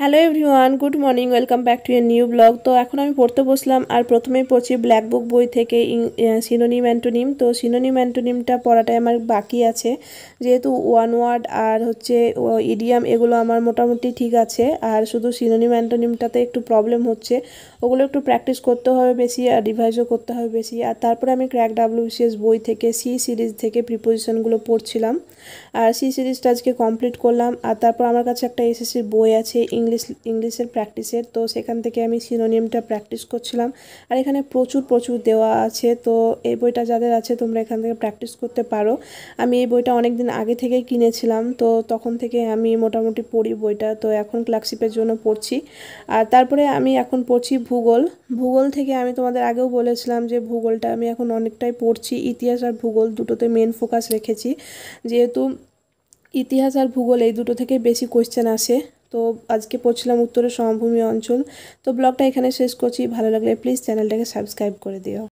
Hello everyone, good morning, welcome back to a new blog. তো এখন আমি পড়তে বসলাম আর প্রথমেই পড়ছি ব্ল্যাক বুক বই থেকে সিনোনিম অ্যান্টোনিম। তো সিনোনিম অ্যান্টোনিমটা পড়াটাই আমার বাকি আছে, যেহেতু ওয়ান ওয়ার্ড আর হচ্ছে ইডিয়াম এগুলো আমার মোটামুটি ঠিক আছে, আর শুধু সিনোনিম অ্যান্টোনিমটাতে একটু প্রবলেম হচ্ছে। ওগুলো একটু প্র্যাকটিস করতে হবে বেশি আর রিভাইজও করতে হবে বেশি। আর তারপরে আমি ক্র্যাক ডাব্লিউবিসিএস বই থেকে সি সিরিজ থেকে প্রিপোজিশনগুলো পড়ছিলাম, আর সি সিরিজটা আজকে কমপ্লিট করলাম। আর তারপর আমার কাছে একটা এসএসসির বই আছে ইংলিশের প্র্যাকটিসের, তো সেখান থেকে আমি সিনোনিমটা প্র্যাকটিস করছিলাম। আর এখানে প্রচুর প্রচুর দেওয়া আছে, তো এই বইটা যাদের আছে তোমরা এখান থেকে প্র্যাকটিস করতে পারো। আমি এই বইটা অনেক দিন আগে থেকেই কিনেছিলাম, তো তখন থেকে আমি মোটামুটি পড়ি বইটা, তো এখন ক্লার্কশিপের জন্য পড়ছি। আর তারপরে আমি এখন পড়ছি ভূগোল থেকে আমি তোমাদের আগেও বলেছিলাম যে ভূগোলটা আমি এখন অনেকটাই পড়ছি। ইতিহাস আর ভূগোল দুটোতে মেন ফোকাস রেখেছি, যেহেতু ইতিহাস আর ভূগোল এই দুটো থেকে বেশি কোয়েশ্চেন আসে। তো আজকে পড়ছিলাম উত্তরের সমভূমি অঞ্চল। তো ব্লগটা এখানে শেষ করছি। ভালো লাগলে প্লিজ চ্যানেলটাকে সাবস্ক্রাইব করে দিও।